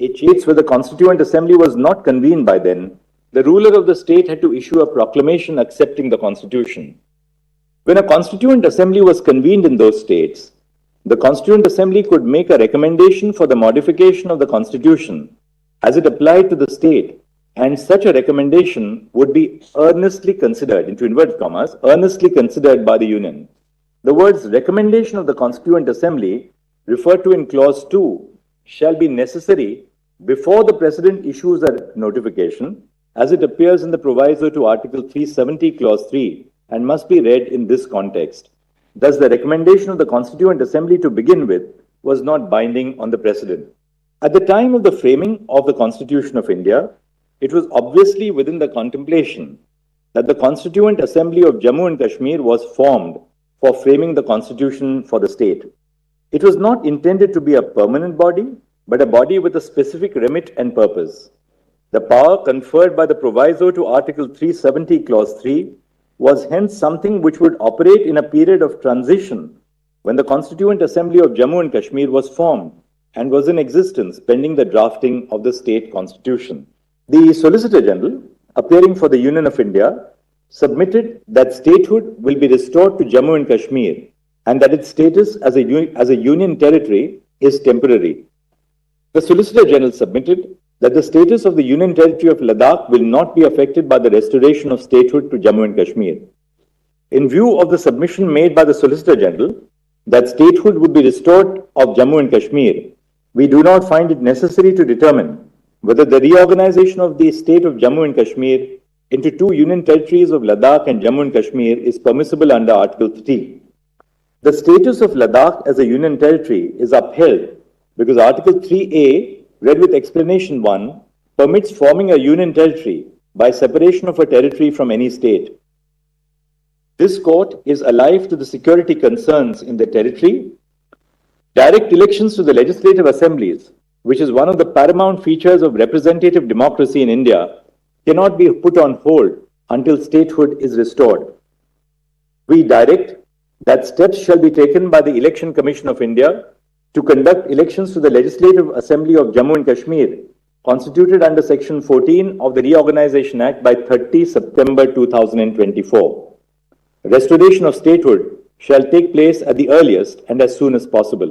It states where the Constituent Assembly was not convened by then, the ruler of the state had to issue a proclamation accepting the Constitution. When a Constituent Assembly was convened in those states, the Constituent Assembly could make a recommendation for the modification of the Constitution as it applied to the state, and such a recommendation would be earnestly considered, into inverted commas, earnestly considered by the Union. The words recommendation of the Constituent Assembly referred to in Clause 2 shall be necessary before the President issues a notification, as it appears in the proviso to Article 370, Clause 3, and must be read in this context. Thus, the recommendation of the Constituent Assembly to begin with was not binding on the President. At the time of the framing of the Constitution of India, it was obviously within the contemplation that the Constituent Assembly of Jammu and Kashmir was formed for framing the Constitution for the state. It was not intended to be a permanent body, but a body with a specific remit and purpose. The power conferred by the proviso to Article 370, Clause 3 was hence something which would operate in a period of transition when the Constituent Assembly of Jammu and Kashmir was formed and was in existence pending the drafting of the state constitution. The Solicitor General, appearing for the Union of India, submitted that statehood will be restored to Jammu and Kashmir and that its status as a union territory is temporary. The Solicitor General submitted that the status of the Union Territory of Ladakh will not be affected by the restoration of statehood to Jammu and Kashmir. In view of the submission made by the Solicitor General that statehood would be restored of Jammu and Kashmir, we do not find it necessary to determine whether the reorganization of the state of Jammu and Kashmir into two Union Territories of Ladakh and Jammu and Kashmir is permissible under Article 3. The status of Ladakh as a Union Territory is upheld because Article 3A, read with Explanation 1, permits forming a Union Territory by separation of a territory from any state. This court is alive to the security concerns in the territory. Direct elections to the legislative assemblies, which is one of the paramount features of representative democracy in India, cannot be put on hold until statehood is restored. We direct that steps shall be taken by the Election Commission of India to conduct elections to the Legislative Assembly of Jammu and Kashmir, constituted under Section 14 of the Reorganization Act by 30 September 2024. Restoration of statehood shall take place at the earliest and as soon as possible.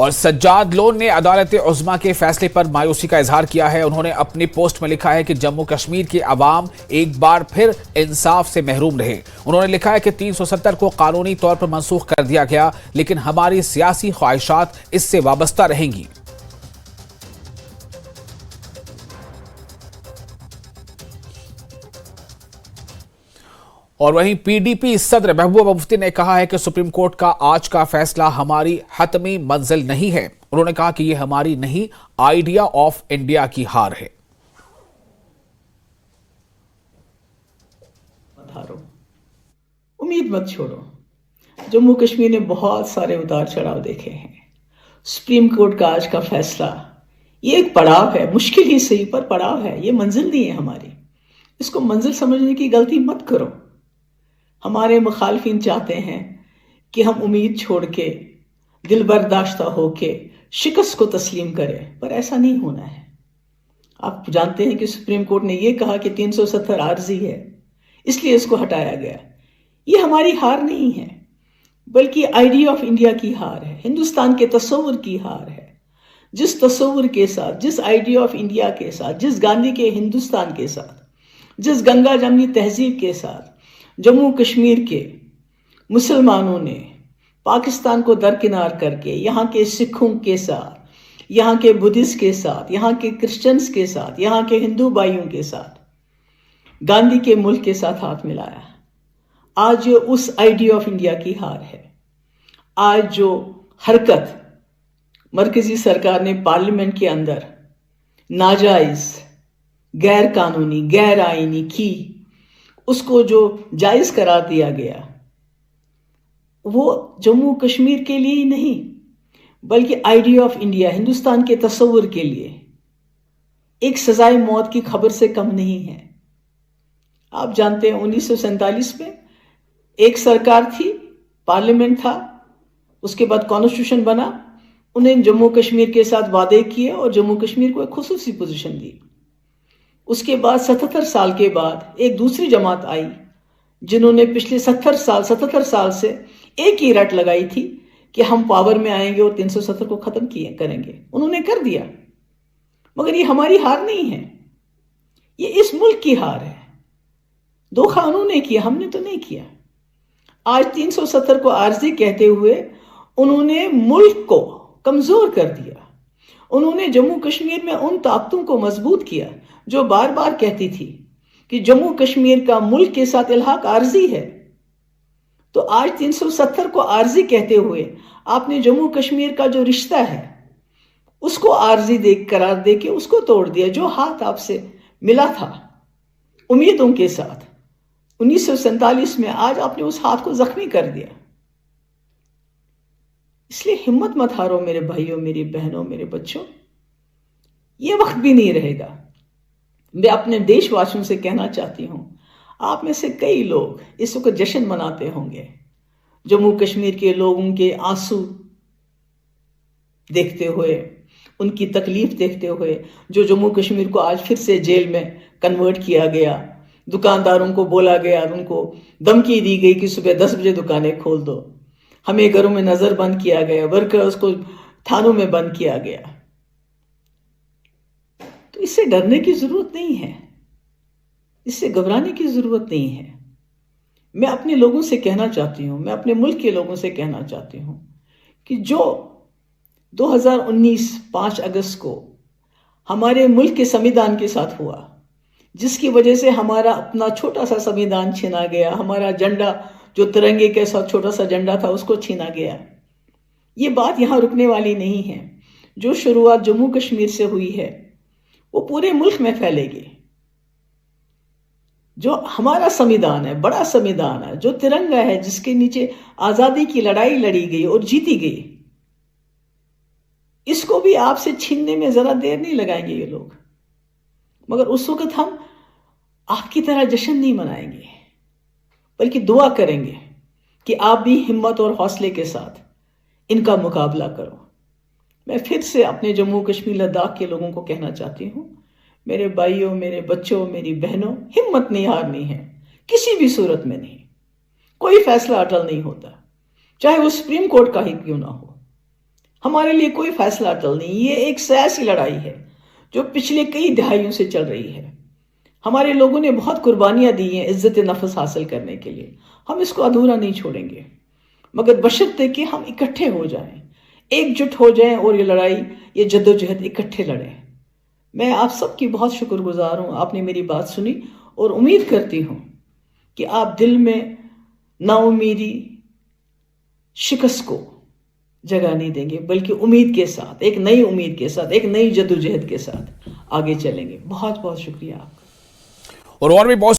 اور Sajjad loan نے عدالت عظمیٰ کے فیصلے پر مایوسی کا اظہار کیا ہے. انہوں نے اپنی پوسٹ میں لکھا ہے کہ جموں کشمیر کے عوام ایک بار پھر انصاف سے محروم رہے. انہوں نے لکھا ہے کہ 370 کو قانونی طور پر منسوخ کر دیا گیا لیکن ہماری سیاسی خواہشات اس سے وابستہ رہیں گی. اور وہیں پی ڈی پی صدر محبوبہ مفتی نے کہا ہے کہ سپریم کورٹ کا آج کا فیصلہ ہماری حتمی منزل نہیں ہے. انہوں نے کہا کہ یہ ہماری نہیں، آئیڈیا آف انڈیا کی ہار ہے. امید مت چھوڑو. جموں کشمیر نے بہت سارے اتار چڑھاؤ دیکھے ہیں. سپریم کورٹ کا آج کا فیصلہ یہ ایک پڑاؤ ہے، مشکل ہی صحیح پر پڑاؤ ہے. یہ منزل نہیں ہے ہماری. اس کو منزل سمجھنے کی غلطی مت کرو. ہمارے مخالفین چاہتے ہیں کہ ہم امید چھوڑ کے، دل برداشتہ ہو کے شکست کو تسلیم کریں، پر ایسا نہیں ہونا ہے. آپ جانتے ہیں کہ سپریم کورٹ نے یہ کہا کہ 370 عارضی ہے، اس لیے اس کو ہٹایا گیا. یہ ہماری ہار نہیں ہے بلکہ آئیڈیا آف انڈیا کی ہار ہے، ہندوستان کے تصور کی ہار ہے. جس تصور کے ساتھ، جس آئیڈیا آف انڈیا کے ساتھ، جس گاندھی کے ہندوستان کے ساتھ، جس گنگا جمنی تہذیب کے ساتھ جموں کشمیر کے مسلمانوں نے پاکستان کو درکنار کر کے یہاں کے سکھوں کے ساتھ، یہاں کے بدھسٹ کے ساتھ، یہاں کے کرسچنز کے ساتھ، یہاں کے ہندو بھائیوں کے ساتھ، گاندھی کے ملک کے ساتھ ہاتھ ملایا، آج اس آئیڈیا آف انڈیا کی ہار ہے. آج جو حرکت مرکزی سرکار نے پارلیمنٹ کے اندر ناجائز، غیر قانونی، غیر آئینی کی، اس کو جو جائز قرار دیا گیا، وہ جموں کشمیر کے لیے ہی نہیں بلکہ آئیڈیا آف انڈیا، ہندوستان کے تصور کے لیے ایک سزائے موت کی خبر سے کم نہیں ہے. آپ جانتے ہیں 1947 میں ایک سرکار تھی، پارلیمنٹ تھا، اس کے بعد کانسٹیٹیوشن بنا. انہیں جموں کشمیر کے ساتھ وعدے کیے اور جموں کشمیر کو ایک خصوصی پوزیشن دی. اس کے بعد 77 سال کے بعد ایک دوسری جماعت آئی جنہوں نے پچھلے 77 سال سے ایک ہی رٹ لگائی تھی کہ ہم پاور میں آئیں گے اور 370 کو ختم کریں گے. انہوں نے کر دیا، مگر یہ ہماری ہار نہیں ہے، یہ اس ملک کی ہار ہے. دھوکہ انہوں نے کیا، ہم نے تو نہیں کیا. آج 370 کو عارضی کہتے ہوئے انہوں نے ملک کو کمزور کر دیا. انہوں نے جموں کشمیر میں ان طاقتوں کو مضبوط کیا جو بار بار کہتی تھی کہ جموں کشمیر کا ملک کے ساتھ الحاق عارضی ہے. تو آج 370 کو عارضی کہتے ہوئے آپ نے جموں کشمیر کا جو رشتہ ہے اس کو عارضی قرار دے کے اس کو توڑ دیا. جو ہاتھ آپ سے ملا تھا امیدوں کے ساتھ 1947 میں، آج آپ نے اس ہاتھ کو زخمی کر دیا. اس لیے ہمت مت ہارو میرے بھائیوں، میری بہنوں، میرے بچوں. یہ وقت بھی نہیں رہے گا. میں اپنے دیش واسیوں سے کہنا چاہتی ہوں، آپ میں سے کئی لوگ اس وقت جشن مناتے ہوں گے جموں کشمیر کے لوگوں کے آنسو دیکھتے ہوئے، ان کی تکلیف دیکھتے ہوئے، جو جموں کشمیر کو آج پھر سے جیل میں کنورٹ کیا گیا. دکانداروں کو بولا گیا، ان کو دھمکی دی گئی کہ صبح 10 بجے دکانیں کھول دو. ہمیں گھروں میں نظر بند کیا گیا، ورکرز کو تھانوں میں بند کیا گیا. تو اس سے ڈرنے کی ضرورت نہیں ہے، اس سے گھبرانے کی ضرورت نہیں ہے. میں اپنے لوگوں سے کہنا چاہتی ہوں، میں اپنے ملک کے لوگوں سے کہنا چاہتی ہوں کہ جو 2019 5 اگست کو ہمارے ملک کے سمویدھان کے ساتھ ہوا، جس کی وجہ سے ہمارا اپنا چھوٹا سا سمویدھان چھینا گیا، ہمارا جھنڈا جو ترنگے کے ساتھ چھوٹا سا جھنڈا تھا اس کو چھینا گیا. یہ بات یہاں رکنے والی نہیں ہے. جو شروعات جموں کشمیر سے ہوئی ہے وہ پورے ملک میں پھیلے گی. جو ہمارا سمویدھان ہے، بڑا سمویدھان ہے، جو ترنگا ہے، جس کے نیچے آزادی کی لڑائی لڑی گئی اور جیتی گئی، اس کو بھی آپ سے چھیننے میں ذرا دیر نہیں لگائیں گے یہ لوگ. مگر اس وقت ہم آپ کی طرح جشن نہیں منائیں گے بلکہ دعا کریں گے کہ آپ بھی ہمت اور حوصلے کے ساتھ ان کا مقابلہ کرو. میں پھر سے اپنے جموں کشمیر لداخ کے لوگوں کو کہنا چاہتی ہوں، میرے بھائیوں، میرے بچوں، میری بہنوں، ہمت نہیں ہارنی ہے، کسی بھی صورت میں نہیں. کوئی فیصلہ اٹل نہیں ہوتا، چاہے وہ سپریم کورٹ کا ہی کیوں نہ ہو. ہمارے لیے کوئی فیصلہ اٹل نہیں. یہ ایک سیاسی لڑائی ہے جو پچھلے کئی دہائیوں سے چل رہی ہے. ہمارے لوگوں نے بہت قربانیاں دی ہیں عزت نفس حاصل کرنے کے لیے. ہم اس کو ادھورا نہیں چھوڑیں گے، مگر بشرطے کہ ہم اکٹھے ہو جائیں، ایک جٹ ہو جائیں اور یہ لڑائی، یہ جدوجہد اکٹھے لڑیں. میں آپ سب کی بہت شکر گزار ہوں. آپ نے میری بات سنی اور امید کرتی ہوں کہ آپ دل میں نا امیدی، شکست کو جگہ نہیں دیں گے، بلکہ امید کے ساتھ، ایک نئی امید کے ساتھ، ایک نئی جدوجہد کے ساتھ آگے چلیں گے. بہت بہت شکریہ آپ کا. اور بھی بہت